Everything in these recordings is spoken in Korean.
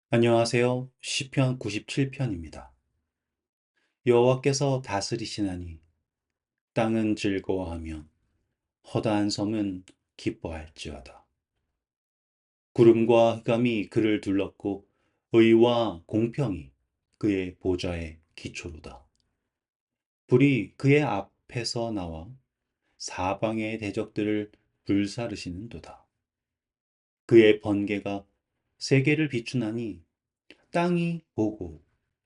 안녕하세요. 시편 97편입니다. 여호와께서 다스리시나니 땅은 즐거워하며 허다한 섬은 기뻐할지어다. 구름과 흑암이 그를 둘렀고 의와 공평이 그의 보좌의 기초로다. 불이 그의 앞에서 나와 사방의 대적들을 불사르시는도다. 그의 번개가 세계를 비추나니 땅이 보고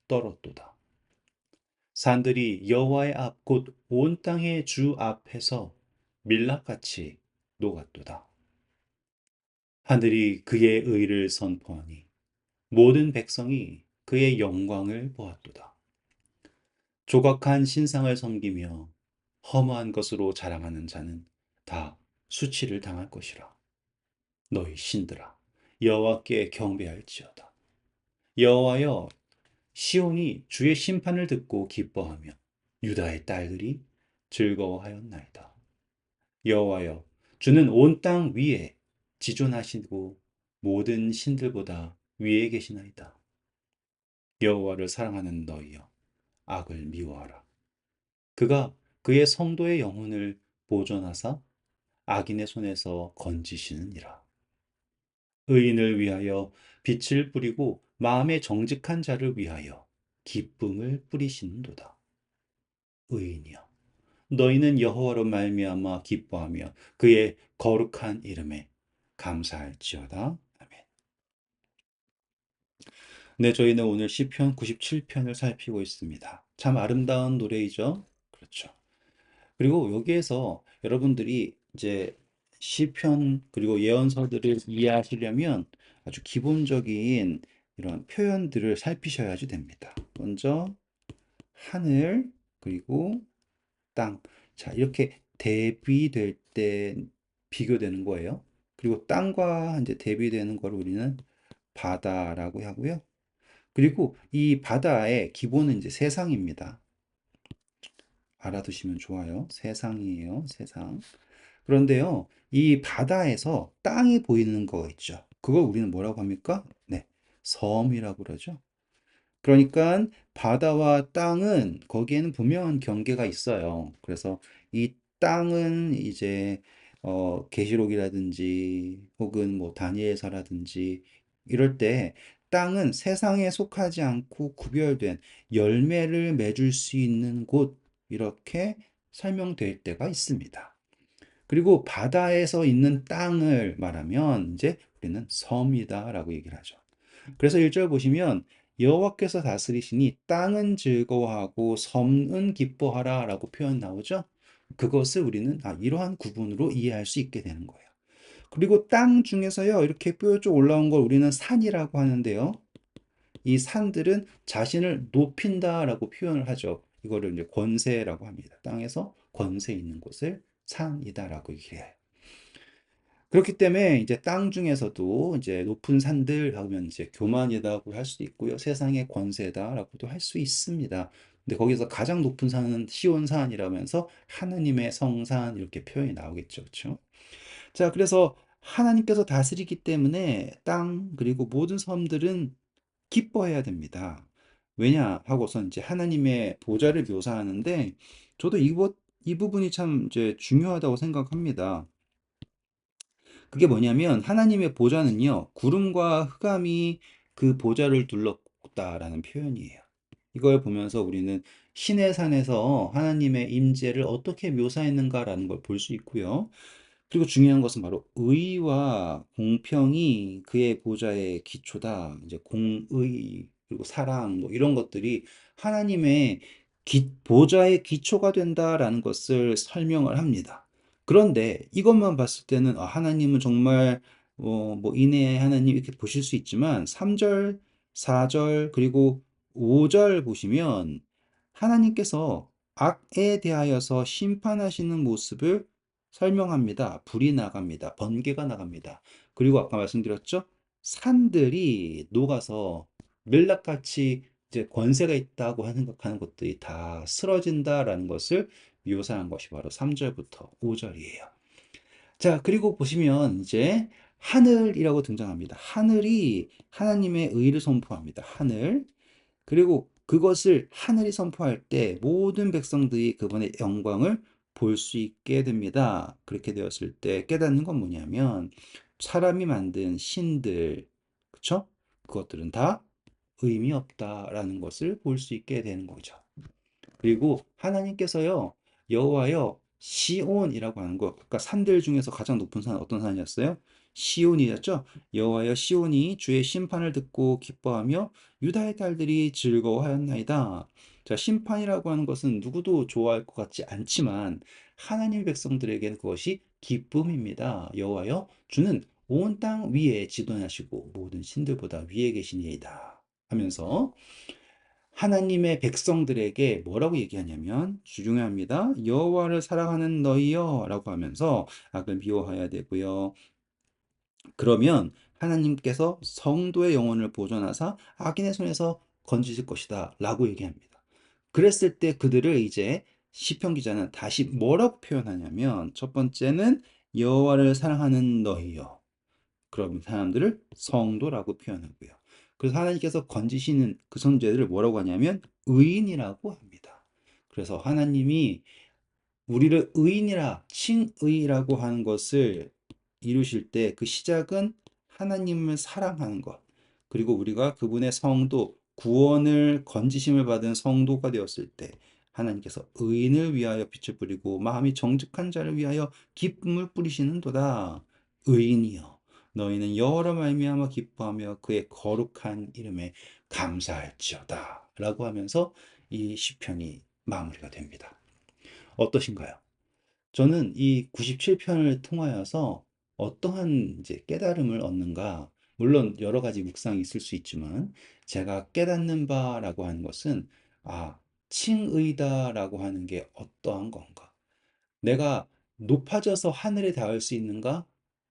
떨었도다. 산들이 여호와의 앞 곧 온 땅의 주 앞에서 밀랍같이 녹았도다. 하늘이 그의 의를 선포하니 모든 백성이 그의 영광을 보았도다. 조각한 신상을 섬기며 허무한 것으로 자랑하는 자는 다 수치를 당할 것이라. 너희 신들아 여호와께 경배할지어다. 여호와여, 시온이 주의 심판을 듣고 기뻐하며 유다의 딸들이 즐거워하였나이다. 여호와여, 주는 온 땅 위에 지존하시고 모든 신들보다 위에 계시나이다. 여호와를 사랑하는 너희여, 악을 미워하라. 그가 그의 성도의 영혼을 보존하사 악인의 손에서 건지시느니라. 의인을 위하여 빛을 뿌리고 마음에 정직한 자를 위하여 기쁨을 뿌리시는도다. 의인이여, 너희는 여호와로 말미암아 기뻐하며 그의 거룩한 이름에 감사할지어다. 아멘. 네, 저희는 오늘 시편 97편을 살피고 있습니다. 참 아름다운 노래이죠. 그렇죠. 그리고 여기에서 여러분들이 이제 시편 그리고 예언서들을 이해하시려면 아주 기본적인 이런 표현들을 살피셔야지 됩니다. 먼저 하늘, 그리고 땅. 자, 이렇게 대비될 때 비교되는 거예요. 그리고 땅과 이제 대비되는 걸 우리는 바다라고 하고요. 그리고 이 바다의 기본은 이제 세상입니다. 알아두시면 좋아요. 세상이에요. 세상. 그런데요, 이 바다에서 땅이 보이는 거 있죠. 그걸 우리는 뭐라고 합니까? 네, 섬이라고 그러죠. 그러니까 바다와 땅은 거기에는 분명한 경계가 있어요. 그래서 이 땅은 이제 계시록이라든지 혹은 뭐 다니엘서라든지 이럴 때 땅은 세상에 속하지 않고 구별된 열매를 맺을 수 있는 곳, 이렇게 설명될 때가 있습니다. 그리고 바다에서 있는 땅을 말하면 이제 우리는 섬이다라고 얘기를 하죠. 그래서 1절 보시면 여호와께서 다스리시니 땅은 즐거워하고 섬은 기뻐하라라고 표현 나오죠. 그것을 우리는 이러한 구분으로 이해할 수 있게 되는 거예요. 그리고 땅 중에서요, 이렇게 뾰족 올라온 걸 우리는 산이라고 하는데요. 이 산들은 자신을 높인다라고 표현을 하죠. 이거를 이제 권세라고 합니다. 땅에서 권세 있는 곳을 산이다라고 얘기해요. 그렇기 때문에 이제 땅 중에서도 이제 높은 산들 하면 이제 교만이라고 할 수도 있고요. 세상의 권세다라고도 할 수 있습니다. 근데 거기서 가장 높은 산은 시온산이라면서 하나님의 성산 이렇게 표현이 나오겠죠. 그렇죠? 자, 그래서 하나님께서 다스리기 때문에 땅 그리고 모든 섬들은 기뻐해야 됩니다. 왜냐 하고선 이제 하나님의 보좌를 묘사하는데 저도 이 부분이 참 이제 중요하다고 생각합니다. 그게 뭐냐면 하나님의 보좌는요, 구름과 흑암이 그 보좌를 둘렀다라는 표현이에요. 이걸 보면서 우리는 신의 산에서 하나님의 임재를 어떻게 묘사했는가라는 걸 볼 수 있고요. 그리고 중요한 것은 바로 의와 공평이 그의 보좌의 기초다. 이제 공의 그리고 사랑 뭐 이런 것들이 하나님의 보좌의 기초가 된다라는 것을 설명을 합니다. 그런데 이것만 봤을 때는 하나님은 정말 뭐 인내의 하나님 이렇게 보실 수 있지만 3절, 4절 그리고 5절 보시면 하나님께서 악에 대하여서 심판하시는 모습을 설명합니다. 불이 나갑니다. 번개가 나갑니다. 그리고 아까 말씀드렸죠? 산들이 녹아서 밀랍같이 이제 권세가 있다고 생각하는 것들이 다 쓰러진다라는 것을 묘사한 것이 바로 3절부터 5절이에요. 자, 그리고 보시면 이제 하늘이라고 등장합니다. 하늘이 하나님의 의를 선포합니다. 하늘. 그리고 그것을 하늘이 선포할 때 모든 백성들이 그분의 영광을 볼 수 있게 됩니다. 그렇게 되었을 때 깨닫는 건 뭐냐면 사람이 만든 신들, 그쵸? 그것들은 다 의미 없다라는 것을 볼 수 있게 되는 거죠. 그리고 하나님께서요, 여호와여 시온이라고 하는 거, 그러니까 산들 중에서 가장 높은 산은 어떤 산이었어요? 시온이었죠. 여호와여 시온이 주의 심판을 듣고 기뻐하며 유다의 딸들이 즐거워하였나이다. 자, 심판이라고 하는 것은 누구도 좋아할 것 같지 않지만 하나님 백성들에게는 그것이 기쁨입니다. 여호와여 주는 온 땅 위에 지도하시고 모든 신들보다 위에 계시니이다 하면서 하나님의 백성들에게 뭐라고 얘기하냐면 중요합니다. 여호와를 사랑하는 너희여라고 하면서 악을 미워해야 되고요. 그러면 하나님께서 성도의 영혼을 보존하사 악인의 손에서 건지실 것이다 라고 얘기합니다. 그랬을 때 그들을 이제 시편 기자는 다시 뭐라고 표현하냐면 첫 번째는 여호와를 사랑하는 너희여. 그럼 사람들을 성도라고 표현하고요. 그래서 하나님께서 건지시는 그 존재들을 뭐라고 하냐면 의인이라고 합니다. 그래서 하나님이 우리를 의인이라 칭의라고 하는 것을 이루실 때 그 시작은 하나님을 사랑하는 것, 그리고 우리가 그분의 성도, 구원을 건지심을 받은 성도가 되었을 때 하나님께서 의인을 위하여 빛을 뿌리고 마음이 정직한 자를 위하여 기쁨을 뿌리시는도다. 의인이여 너희는 여호와로 말미암아 기뻐하며 그의 거룩한 이름에 감사할지어다 라고 하면서 이 시편이 마무리가 됩니다. 어떠신가요? 저는 이 97편을 통하여서 어떠한 이제 깨달음을 얻는가, 물론 여러 가지 묵상이 있을 수 있지만, 제가 깨닫는 바라고 하는 것은, 아, 칭의다라고 하는 게 어떠한 건가? 내가 높아져서 하늘에 닿을 수 있는가?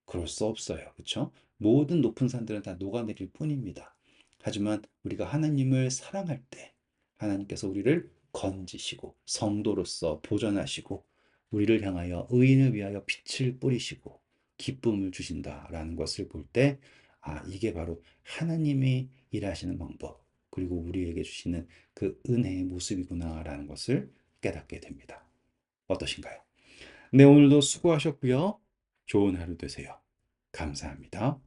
그럴 수 없어요. 그렇죠? 모든 높은 산들은 다 녹아내릴 뿐입니다. 하지만 우리가 하나님을 사랑할 때 하나님께서 우리를 건지시고 성도로서 보존하시고 우리를 향하여 의인을 위하여 빛을 뿌리시고 기쁨을 주신다라는 것을 볼 때, 아, 이게 바로 하나님이 일하시는 방법, 그리고 우리에게 주시는 그 은혜의 모습이구나라는 것을 깨닫게 됩니다. 어떠신가요? 네, 오늘도 수고하셨고요. 좋은 하루 되세요. 감사합니다.